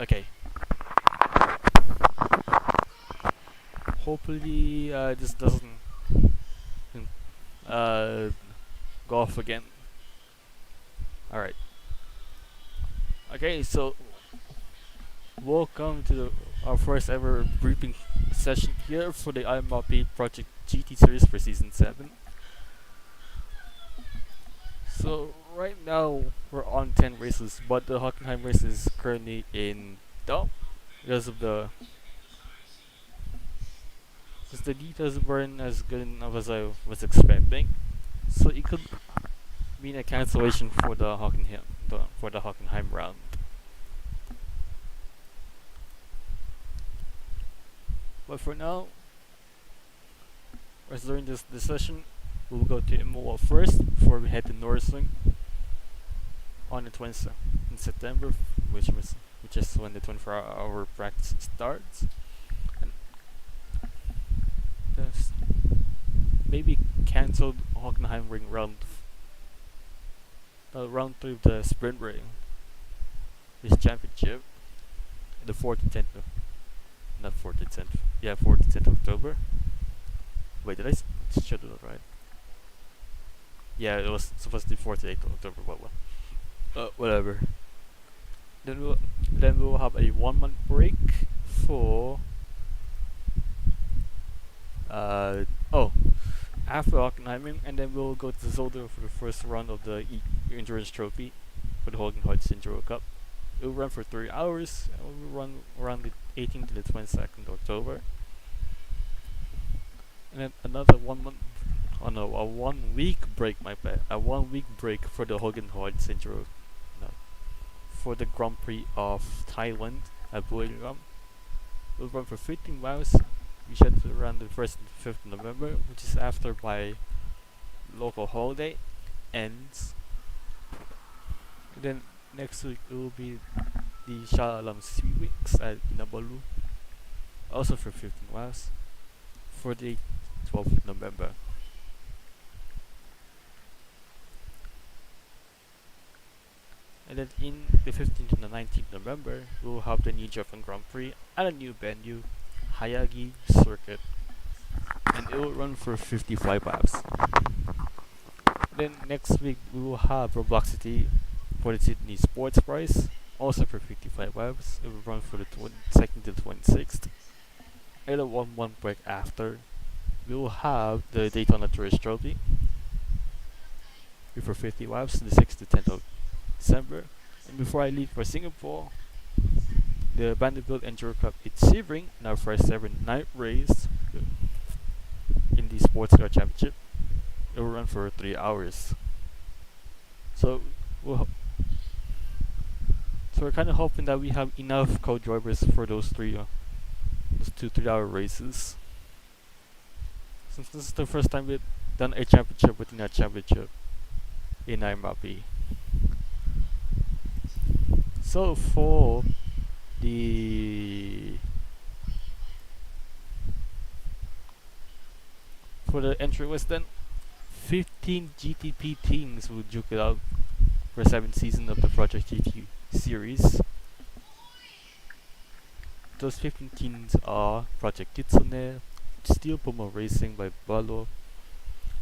Okay. Hopefully, this doesn't uh, go off again. Alright. Okay, so welcome to our first ever briefing session here for the IMRP Project GT series for Season 7. So, right now, we're on 10 races, but the Hockenheim race is currently in doubt because of the details weren't as good enough as I was expecting. So, it could mean a cancellation for the Hockenheim round. But for now, as during this session, we'll go to Imola first before we head to Norsling on the 20th in September, which is when the 24-hour practice starts. And this maybe cancelled Hockenheim ring round 3 of the sprint ring, this championship, the 4th to 10th, not 4th to 10th, yeah, 4th to 10th of October. Wait, did I schedule it right? Yeah, it was supposed to be 4th to 8th of October, but whatever. Then we'll have a 1 month break for after Hockenheiming, and then we'll go to Zolder for the first round of the endurance trophy for the Hogan Heights Enduro Cup. It will run for 3 hours, and we'll run around the 18th to the 22nd of October. And then another 1 month, oh no, a 1 week break, my bad. A 1 week break for the Hogan Heights Enduro, no, for the Grand Prix of Thailand at Buriram. We'll run for 15 miles. We should run the 1st and 5th of November, which is after my local holiday ends. And then next week it will be the Shah Alam Sea Weeks at Kinabalu, also for 15 miles, for the 12th of November. And then in the 15th and the 19th of November, we'll have the New Japan Grand Prix at a new venue, Hayagi Circuit, and it will run for 55 laps. Then next week we will have Roblox City for the Sydney Sports Prize, also for 55 laps. It will run for the 22nd to the 26th. And a 1 month break after, we will have the Daytona Tourist Trophy for 50 laps, the 6th to 10th of December. And before I leave for Singapore, the Vanderbilt Enduro Cup at Sebring, in our first ever night race in the Sports Car Championship. It will run for 3 hours. So we're kind of hoping that we have enough co-drivers for those 2 3-hour races. Since this is the first time we've done a championship within a championship in IMRP. So for the entry list, then 15 GTP teams will duke it out for 7th season of the Project GT series. Those 15 teams are Project Kitsune, Steel Puma Racing by Balo,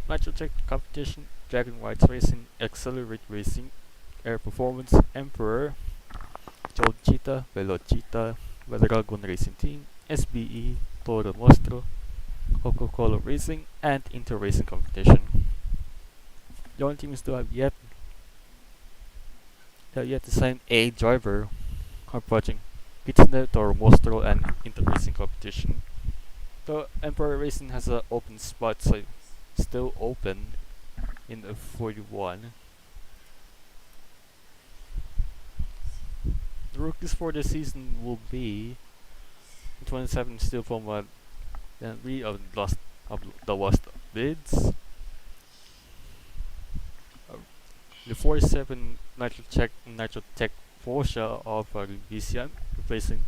Nitrotech Competition, Dragon Whites Racing, Accelerate Racing, Air Performance, Emperor, Jold Cheetah, Velocita, Dragon Racing Team, SBE, Toro Mostro, Coca-Cola Racing, and Inter Racing Competition. The only teams that have yet to sign a driver are Project Kitsune, Toro Mostro, and Inter Racing Competition. The Emperor Racing has an open spot, so it's still open in the 41. The rookies for the season will be 27 Steel Puma, then we have the lost bids. The 47 Nitrotech Porsche of Vician, replacing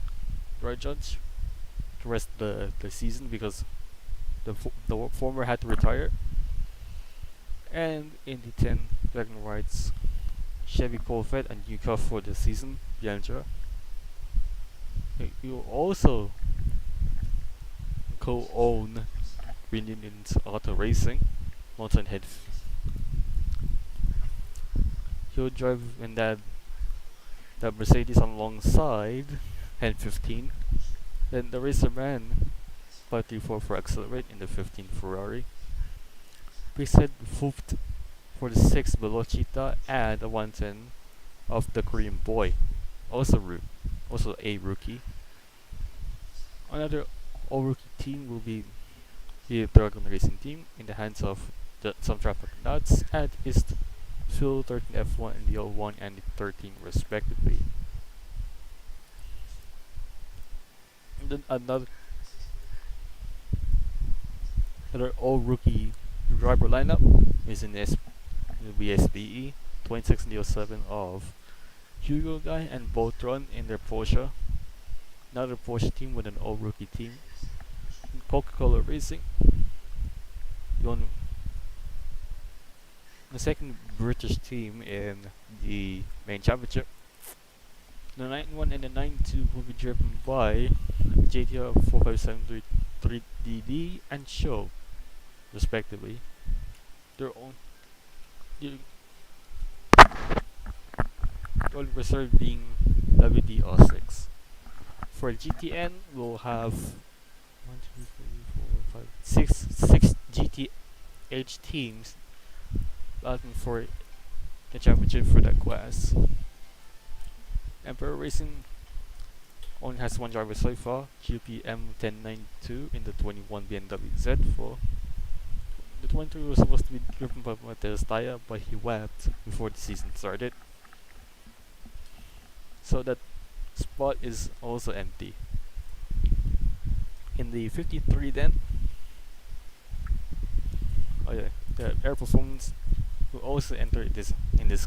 Roy Judge the rest of the season because the former had to retire. And in the 10 Dragon Rides, Chevy Corvette and Yuka for the season, Bianca. You also co-own Green Union's Auto Racing, Mountain Head. He'll drive in that Mercedes alongside Head 15. Then the racer ran 534 for Accelerate in the 15 Ferrari. Preset hooped for the 6 Velocita and a 110 of the Korean boy, also a rookie. Another all rookie team will be the Dragon Racing team in the hands of some traffic nuts and is Phil 13 F1 and the 01 and the 13 respectively. And then another all rookie driver lineup is in the BSBE 26 and the 07 of Hugo Guy and Botron in their Porsche. Another Porsche team with an all rookie team. Coca-Cola Racing, the second British team in the main championship. The 9-1 and the 9-2 will be driven by JTR 4573DD and Show, respectively. Their own the only reserve being WD06. For GTN, we'll have 1, 2, 3, 4, 5, 6 GTH teams battling for the championship for that class. Emperor Racing only has one driver so far, GPM1092 in the 21 BMW Z4. The 23 was supposed to be driven by Matheus Taya, but he wept before the season started. So that spot is also empty. In the 53 then, the Air Performance will also enter in this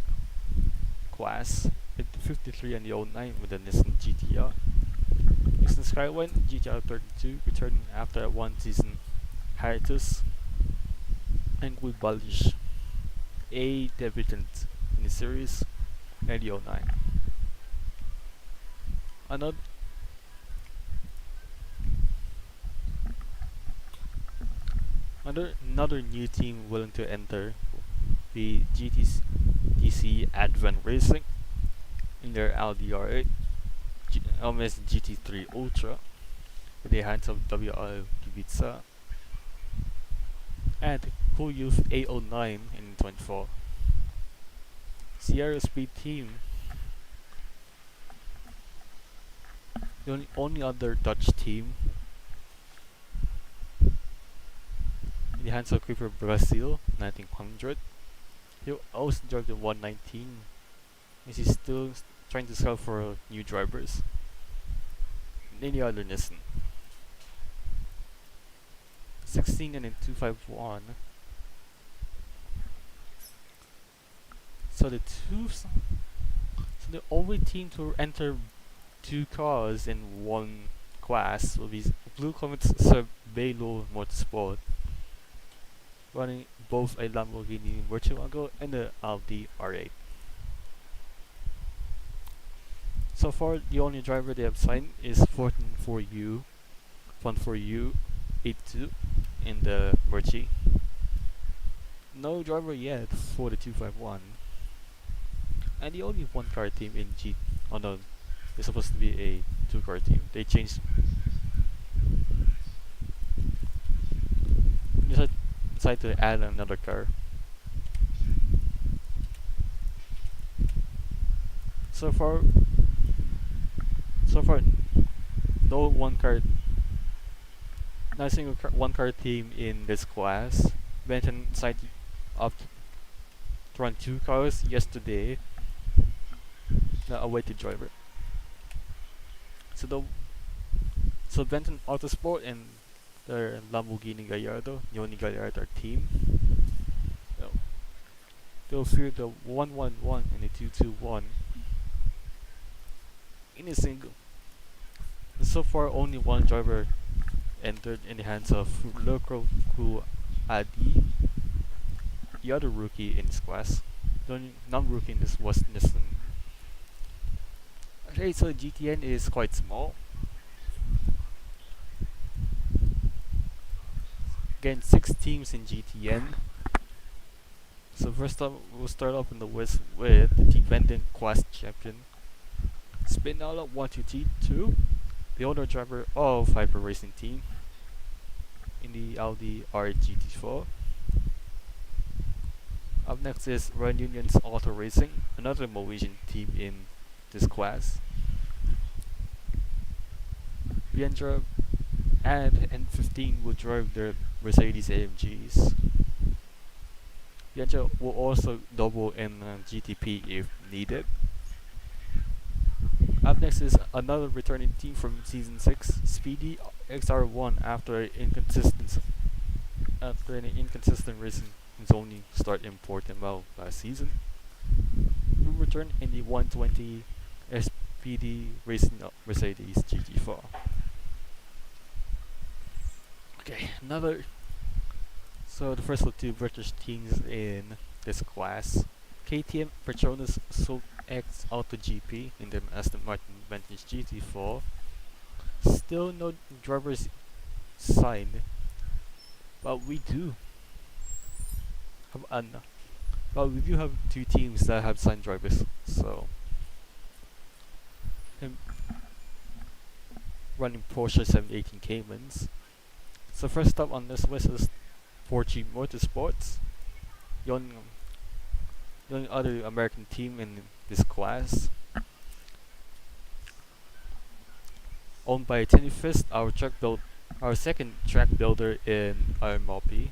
class with the 53 and the 09 with the Nissan GTR. Nissan Skyline GTR 32 returning after a one season hiatus and will abolish a debutant in the series and the 09. Another new team willing to enter the GTC Advent Racing in their Audi R8 LMS GT3 Ultra with the hands of WR Kubica and Cool Youth A09 in 24. Sierra Speed Team, the only other Dutch team in the hands of Creeper Brazil 1900. He also drove the 119 as he's still trying to scout for new drivers. Any other Nissan. 16 and then 251. So the only team to enter two cars in one class will be Blue Comet's Cervelo Motorsport, running both a Lamborghini Murcielago and a Audi R8. So far, the only driver they have signed is Fortin for You, Fun for You 82 in the Murci. No driver yet for the 251. And the only one car team in G. Oh no, it's supposed to be a two-car team. They changed. Decided to add another car. So far, no not a single one car team in this class. Benton decided up to run two cars yesterday. Now awaited driver. So Benton Autosport and their Lamborghini Gallardo, Yoni Gallardo team. They'll fear the 111 and the 221 in a single. And so far, only one driver entered in the hands of Lokro Ku Adi, the other rookie in this class. The only non-rookie in this was Nissan. Okay, so GTN is quite small. Again, 6 teams in GTN. So first up, we'll start off in the West with the defending Quest champion, Spinella 122, the owner driver of Hyper Racing Team in the Audi RGT4. Up next is Run Union's Auto Racing, another Malaysian team in this class. Viendra and N15 will drive their Mercedes AMGs. Viendra will also double in GTP if needed. Up next is another returning team from Season 6, Speedy XR1 after an inconsistent racing zoning start in Portimao last season. Who returned in the 120 SPD Racing Mercedes GT4. Okay, so the first of two British teams in this class. KTM Petronas Soul X Auto GP in the Aston Martin Vantage GT4. Still no drivers signed, but we do have two teams that have signed drivers. So him running Porsche 718 Caymans. So first up on this list is 4G Motorsports, the only other American team in this class. Owned by Tinny Fist, our second track builder in IMRP.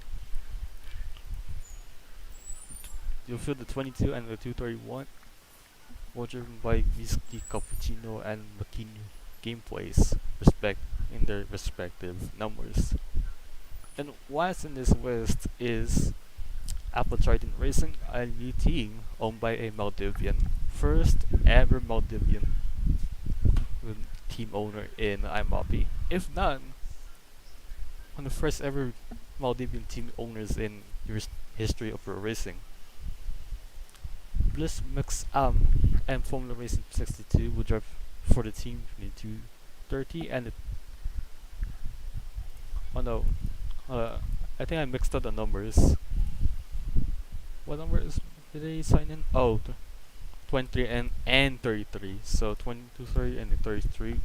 You'll feel the 22 and the 231, all driven by Whiskey, Cappuccino, and Makino gameplays in their respective numbers. And last in this list is Apple Trident Racing, a new team owned by a Maldivian, first ever Maldivian team owner in IMRP. If not, one of the first ever Maldivian team owners in the history of pro racing. Bliss Mix and Formula Racing 62 will drive for the team in the 230 and I think I mixed up the numbers. What numbers did they sign in? Oh, 23 and 33. So 22, 30 and 33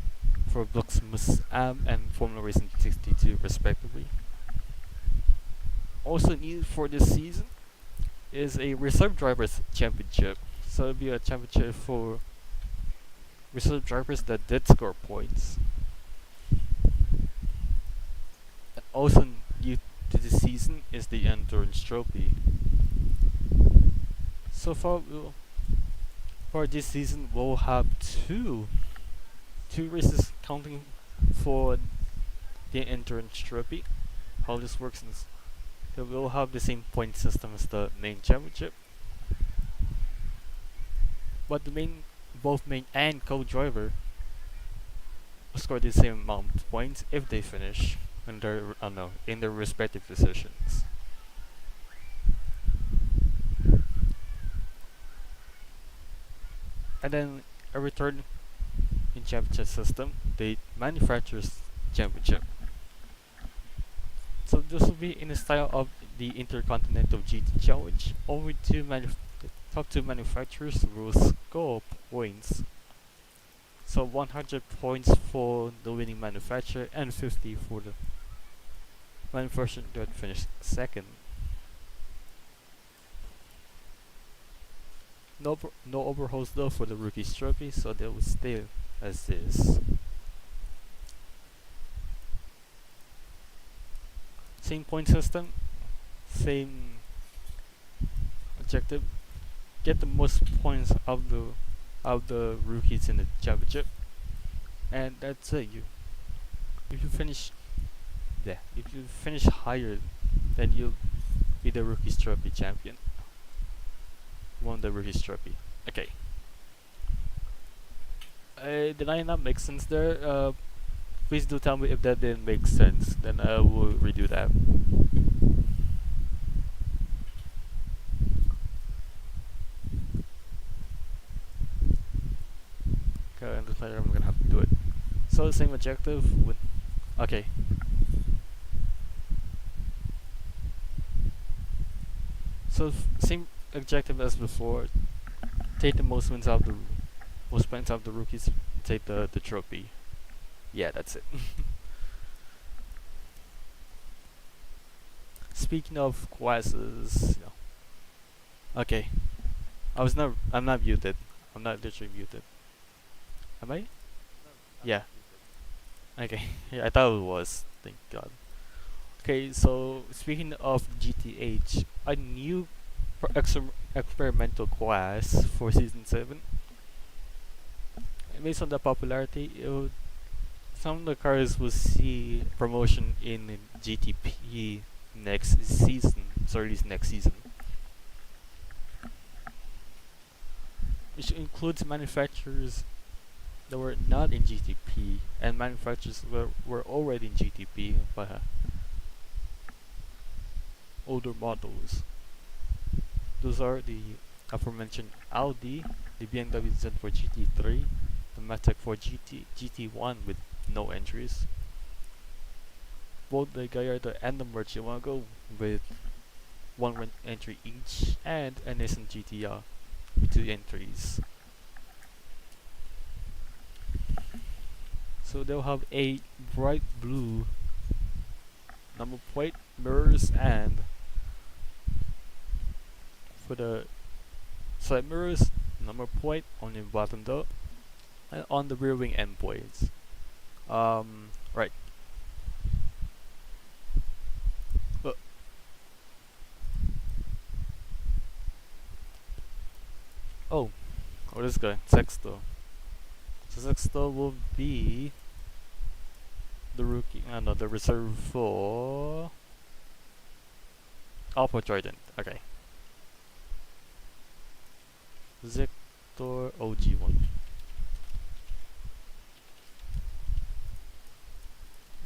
for Bliss and Formula Racing 62 respectively. Also needed for this season is a Reserve Drivers Championship. So it'll be a championship for reserve drivers that did score points. Also new to this season is the Endurance Trophy. So far, for this season, we'll have two races counting for the Endurance Trophy. How this works is that we'll have the same point system as the main championship, but both main and co-driver will score the same amount of points if they finish in their respective positions. And then a return in championship system, the manufacturers championship. So this will be in the style of the Intercontinental GT Challenge. Only top two manufacturers will score points. So 100 points for the winning manufacturer and 50 for the manufacturer that finished second. No overhauls though for the Rookies Trophy, so they will stay as is. Same point system, same objective. Get the most points of the rookies in the championship, and that's it. If you finish higher, then you'll be the Rookies Trophy champion. Won the Rookies Trophy. Okay. Did I not make sense there? Please do tell me if that didn't make sense. Then I will redo that. Okay, and later I'm gonna have to do it. So the same objective with. Okay. So same objective as before. Take the most points out of the rookies. Take the trophy. Yeah, that's it. Speaking of classes, okay. I'm not muted. I'm not literally muted. Am I? Yeah. Okay. Yeah, I thought it was. Thank God. Okay, so speaking of GTH, a new experimental class for season 7. Based on the popularity, some of the cars will see promotion in GTP next season, so release next season, which includes manufacturers that were not in GTP and manufacturers that were already in GTP but older models. Those are the aforementioned Audi, the BMW Z4 GT3, the Matic 4 GT1 with no entries, both the Gallardo and the Murcielago with one entry each, and a Nissan GTR with 2 entries. So they'll have a bright blue number plate, mirrors, and for the side mirrors, number plate on the bottom door, and on the rear wing end plates. Right. Oh, what is going? Sexto. So Sexto will be the rookie. No, the reserve for Alpha Trident. Okay. Zector OG1.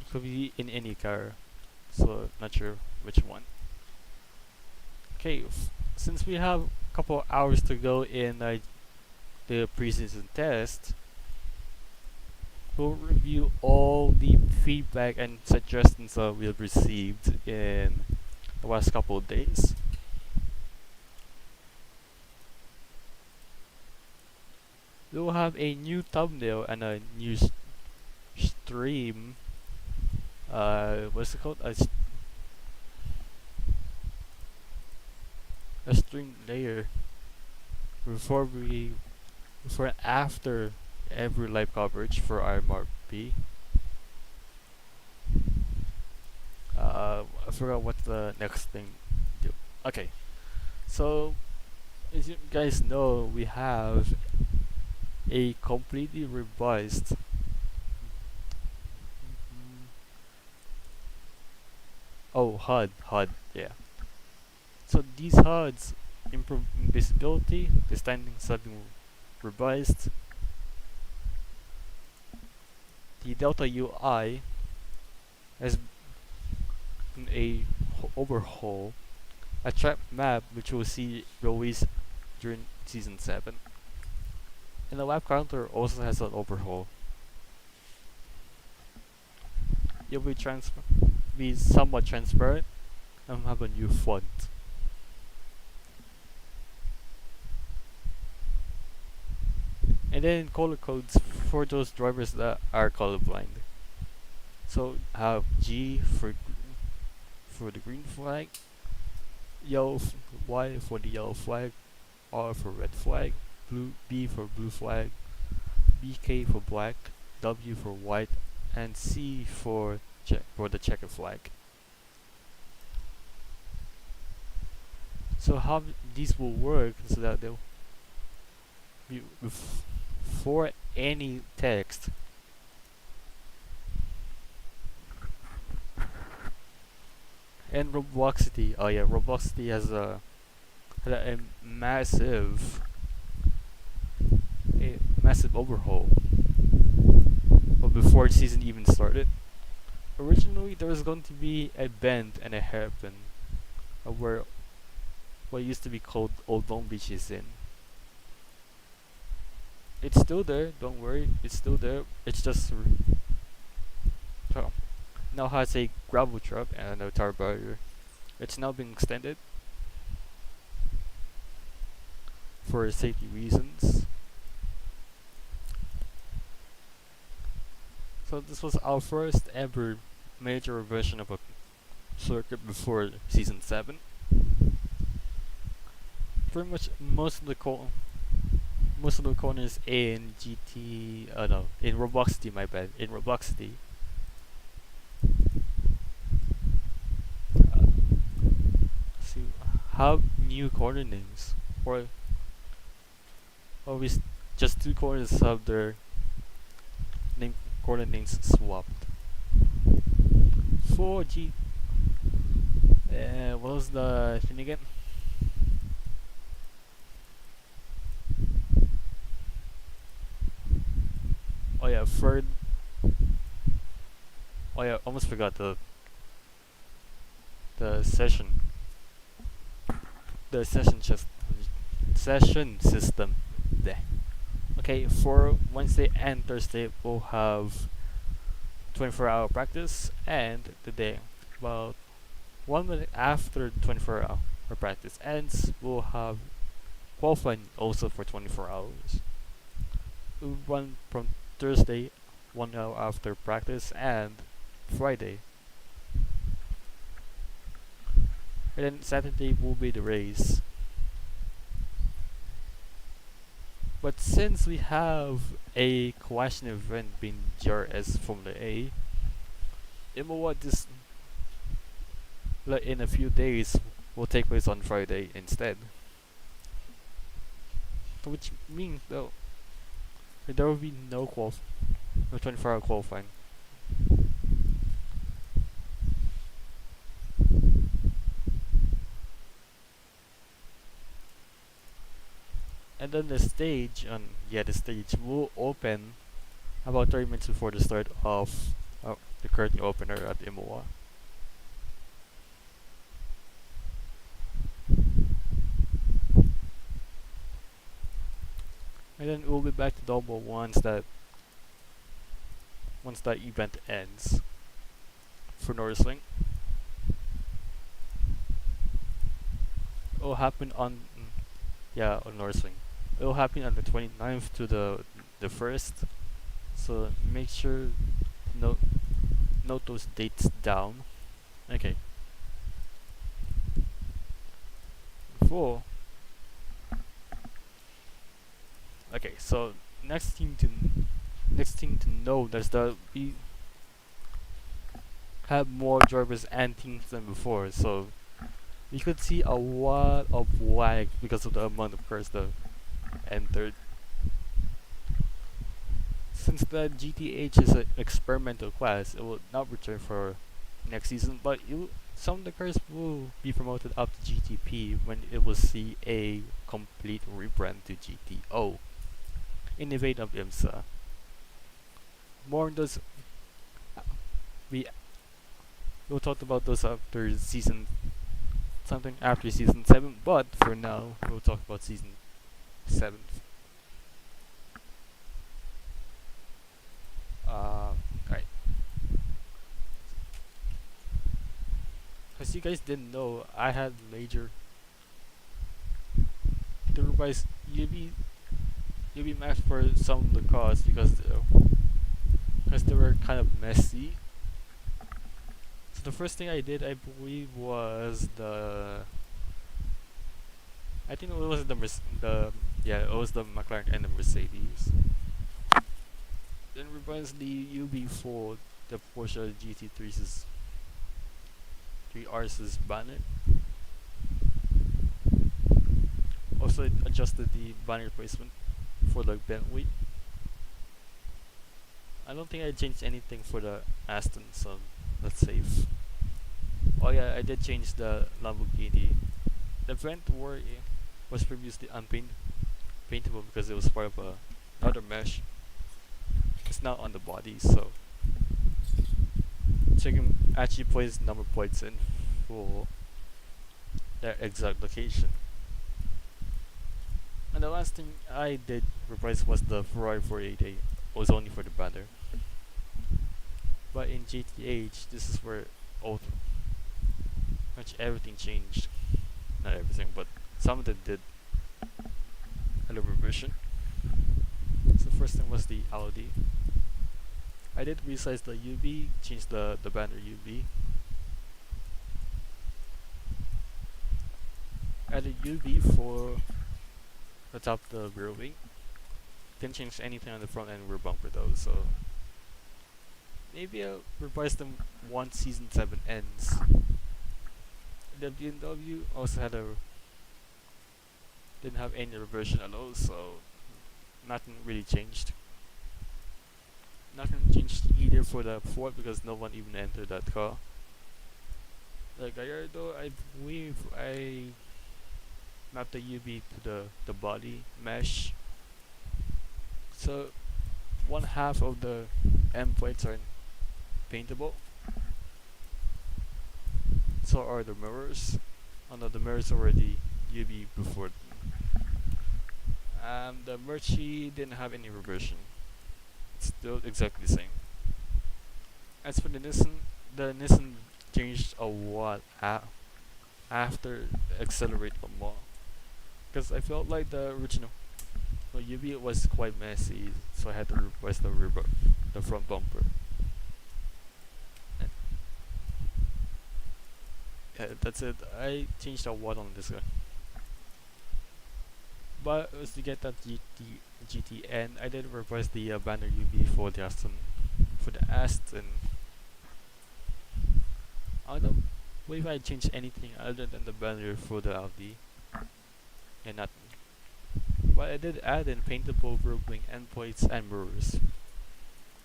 It could be in any car, so not sure which one. Okay, since we have a couple hours to go in the preseason test, we'll review all the feedback and suggestions that we have received in the last couple of days. We'll have a new thumbnail and a new stream. What's it called? A stream layer before and after every live coverage for IMRP. I forgot what the next thing do. Okay, so as you guys know, we have a completely revised HUD, yeah. So these HUDs improve visibility, the standings have been revised. The Delta UI has been a overhaul, a track map which we'll see released during season 7. And the lap counter also has an overhaul. It will be somewhat transparent and have a new font. And then color codes for those drivers that are colorblind. So have G for the green flag, Y for the yellow flag, R for red flag, B for blue flag, BK for black, W for white, and C for the checker flag. So how these will work is that they'll be for any text and Robloxity. Oh yeah, Robloxity has a massive overhaul. But before the season even started, originally there was going to be a bend and a hairpin where what used to be called Old Long Beach is in. It's still there, don't worry, it's still there. It's just now has a gravel truck and a tar barrier. It's now being extended. for safety reasons. So this was our first ever major revision of a circuit before season 7. Pretty much most of the corners in in Roboxity, my bad, in Roboxity see, have new corner names, or always just two corners have their corner names swapped. 4G. What was the thing again? Oh yeah, third. Oh yeah, almost forgot the session. The session system. There. Okay, for Wednesday and Thursday we'll have 24-hour practice, and today, about 1 minute after 24-hour practice ends, we'll have qualifying also for 24 hours. We'll run from Thursday 1 hour after practice, and Friday. And then Saturday will be the race. But since we have a question event being GRS Formula A, IMRP this in a few days will take place on Friday instead. Which means though there will be no 24-hour qualifying. And then the stage will open about 30 minutes before the start of the curtain opener at IMRP. And then we'll be back to double once that event ends for Norsling. It will happen on Norsling. It will happen on the 29th to the 1st. So make sure note those dates down. Okay. Okay, so next thing to know is that we have more drivers and teams than before, so we could see a lot of lag because of the amount of cars that entered. Since the GTH is an experimental class, it will not return for next season, but some of the cars will be promoted up to GTP when it will see a complete rebrand to GTO in the vein of IMSA. More on those, we'll talk about those after season 7, but for now we'll talk about season 7. Right. As you guys didn't know, I had major to revise UB maps for some of the cars because they were kind of messy. So the first thing I did, I believe, was it was it was the McLaren and the Mercedes. Then revised the UB for the Porsche GT3's 3Rs banner. Also adjusted the banner placement for the Bentley. I don't think I changed anything for the Aston, so that's safe. Oh yeah, I did change the Lamborghini. The Venturi was previously unpaintable because it was part of another mesh. It's now on the body, so you can actually place number plates in for their exact location. And the last thing I did replace was the Ferrari 488. It was only for the banner. But in GTH, this is where much everything changed. Not everything, but some of them did. had a revision. So first thing was the Audi. I did resize the UV, change the banner UV. Added UV for the top of the rear wing. Didn't change anything on the front and rear bumper though, so maybe I'll revise them once season 7 ends. The BMW also didn't have any reversion at all, so nothing really changed. Nothing changed either for the Ford because no one even entered that car. The Gallardo, I believe I mapped the UV to the body mesh. So one half of the M plates are paintable. So are the mirrors. Oh no, the mirrors are already UV before. The Merchie didn't have any reversion. It's still exactly the same. As for the Nissan changed a lot after Accelerate the Mall. Because I felt like the original UV was quite messy, so I had to replace the front bumper. And yeah, that's it. I changed a lot on this guy. But as to get that GTN, I did replace the banner UV for the Aston. I don't believe I changed anything other than the banner for the Audi, and nothing. But I did add in paintable rear wing endpoints and mirrors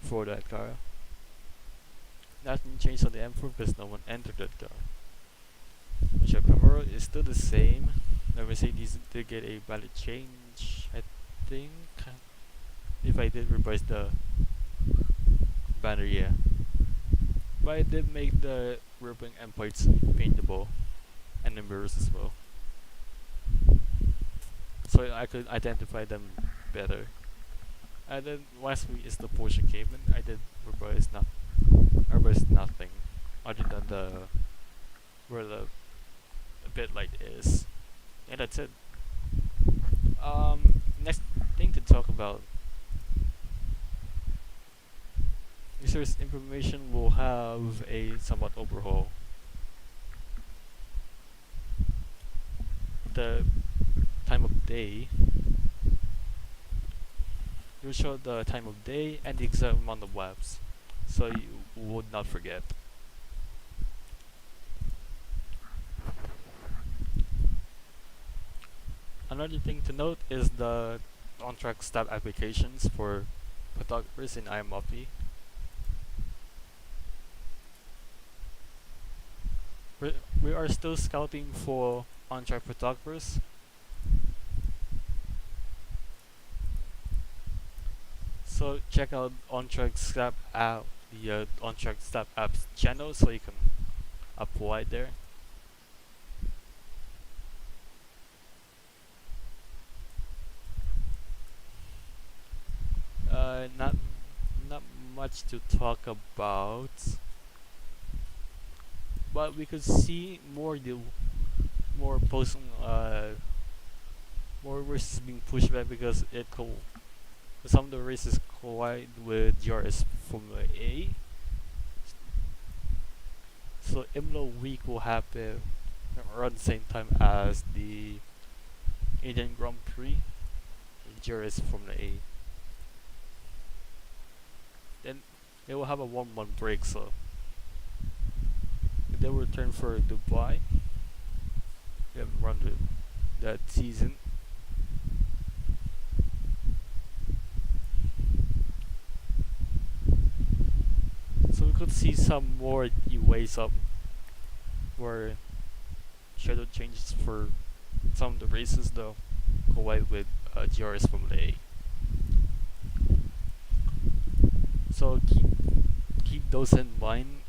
for that car. Nothing changed on the M4 because no one entered that car. Which camera is still the same. The Mercedes did get a valid change, I think. If I did revise the banner, yeah. But I did make the rear wing endpoints paintable and the mirrors as well, so I could identify them better. And then lastly is the Porsche Cayman. I did revise nothing other than where the bit light is. And that's it. Next thing to talk about. Users information will have a somewhat overhaul. The time of day. It will show the time of day and the exact amount of laps, so you would not forget. Another thing to note is the on-track stab applications for photographers in IMRP. We are still scouting for on-track photographers. So check out on-track stab app, the on-track stab apps channel, so you can apply there. Not much to talk about, but we could see more posting, more races being pushed back because some of the races collide with GRS Formula A. So IMLO week will happen around the same time as the Indian Grand Prix, GRS Formula A. Then they will have a 1-month break, so they will return for Dubai. They haven't run that season. So we could see some more ways up where schedule changes for some of the races though collide with GRS Formula A. So keep those in mind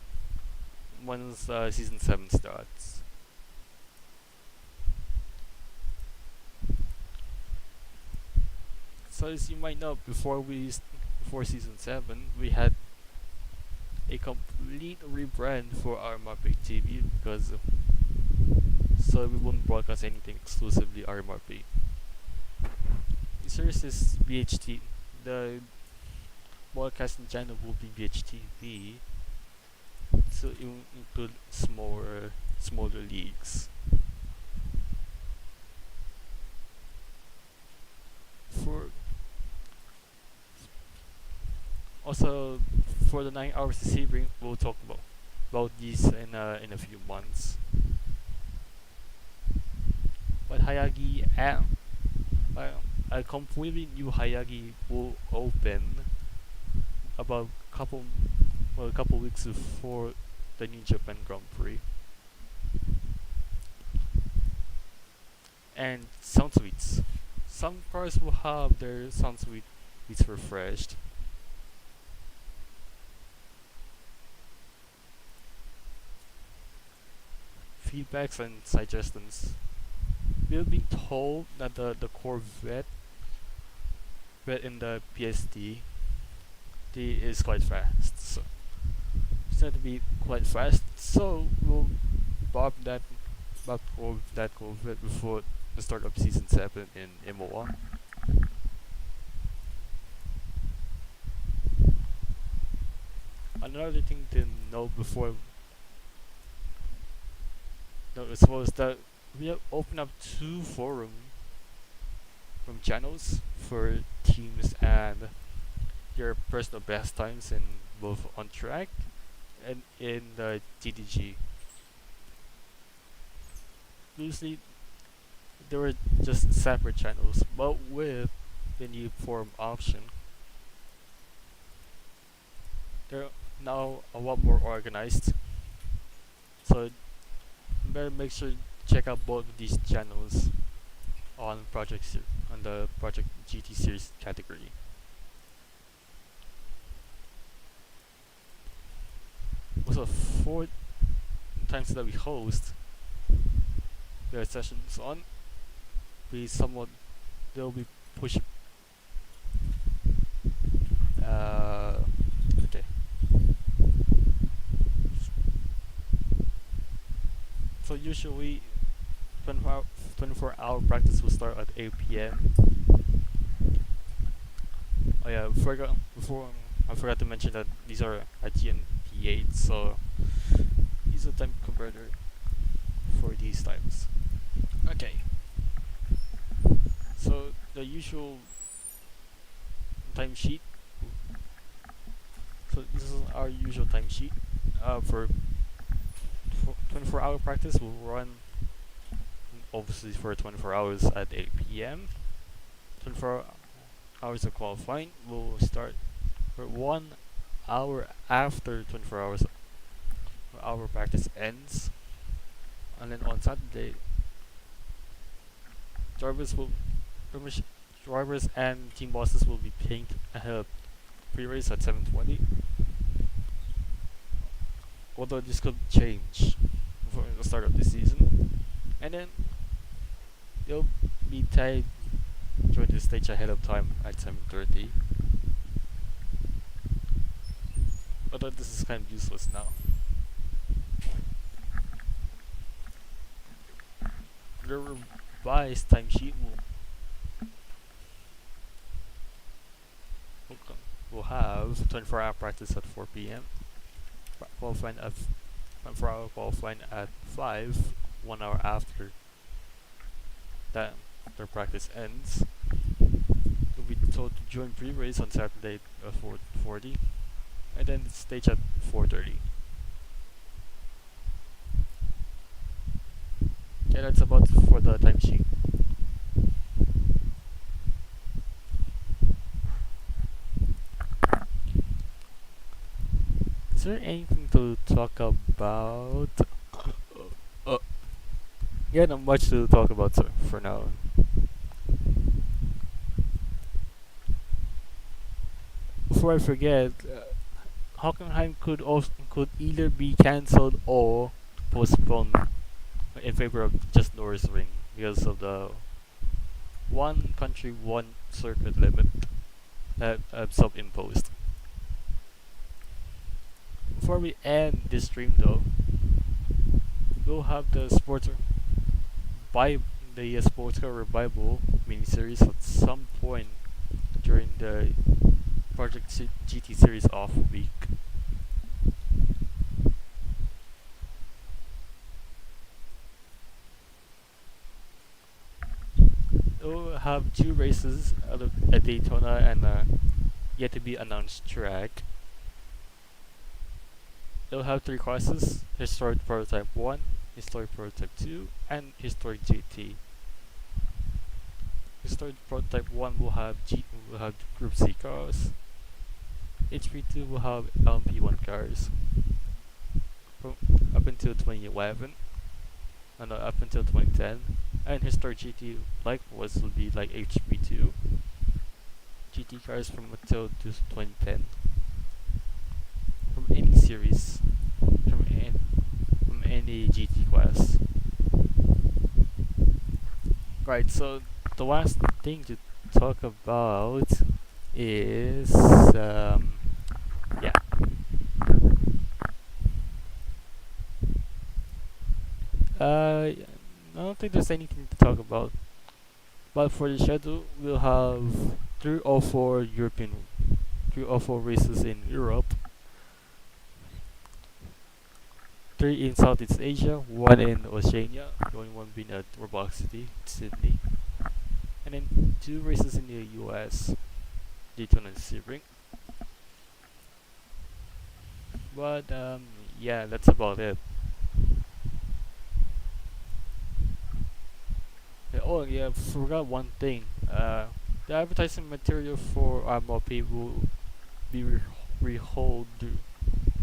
once season 7 starts. So as you might know, before season 7, we had a complete rebrand for IMRP TV because so we wouldn't broadcast anything exclusively IMRP. series is BHT. The broadcasting channel will be BHTV, so it will include smaller leagues. For also for the 9 hours receiving, we'll talk about these in a few months. But Hayagi and a completely new Hayagi will open about a couple weeks before the New Japan Grand Prix. And sound suites. Some cars will have their sound suites refreshed. Feedbacks and suggestions. We've been told that the Corvette in the PSD is quite fast. So it's going to be quite fast. So we'll bob that Corvette before the start of season 7 in Imola. Another thing to know before notice was that we have opened up 2 forum channels for teams and your personal best times in both on track and in the TDG. Previously, there were just separate channels, but with the new forum option, they're now a lot more organized. So better make sure to check out both of these channels on the Project GT series category. Also, 4 times that we host their sessions on, they'll be pushing. Okay. So usually 24-hour practice will start at 8 p.m. Oh yeah, I forgot to mention that these are at GNP8, so use a time converter for these times. Okay. So the usual timesheet. So this is our usual timesheet. For 24-hour practice, we'll run obviously for 24 hours at 8 p.m. 24 hours of qualifying will start for 1 hour after 24 hours our practice ends. And then on Saturday, drivers and team bosses will be pinged ahead of pre-race at 7:20. Although this could change for the start of the season, and then they'll be tied join the stage ahead of time at 7:30. Although this is kind of useless now. The revised timesheet will have 24-hour practice at 4 p.m. Qualifying at 24-hour qualifying at 5, 1 hour after that their practice ends. You'll be told to join pre-race on Saturday at 4:40, and then stage at 4:30. Yeah, that's about for the timesheet. Is there anything to talk about? Yeah, not much to talk about for now. Before I forget, Hockenheim could either be cancelled or postponed in favor of just Norrisring because of the one country, one circuit limit that self-imposed. Before we end this stream though, we'll have the the Sports Car Revival miniseries at some point during the GT series off week. We'll have two races at Daytona and a yet to be announced track. They'll have three classes: Historic Prototype 1, Historic Prototype 2, and Historic GT. Historic Prototype 1 will have Group C cars. HP2 will have LMP1 cars. From up until 2011, and up until 2010, and Historic GT likewise will be like HP2 GT cars from until 2010. From any series, from any GT class. Right, so the last thing to talk about is yeah. I don't think there's anything to talk about. But for the schedule, we'll have 3 or 4 races in Europe, 3 in Southeast Asia, 1 in Oceania, the only one being at Roblox City, Sydney, and then 2 races in the US, Daytona and Sebring. But yeah, that's about it. Oh yeah, forgot one thing. The advertising material for IMRP will be rehold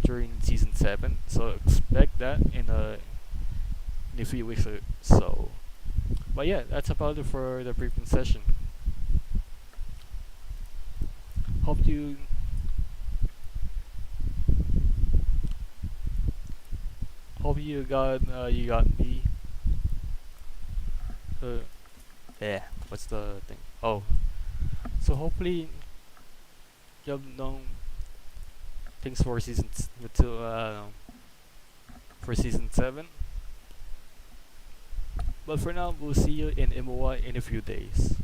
during season 7, so expect that in a few weeks or so. But yeah, that's about it for the briefing session. Hope you got me. Yeah, what's the thing? Oh, so hopefully you'll know things for season 7. But for now, we'll see you in MOI in a few days.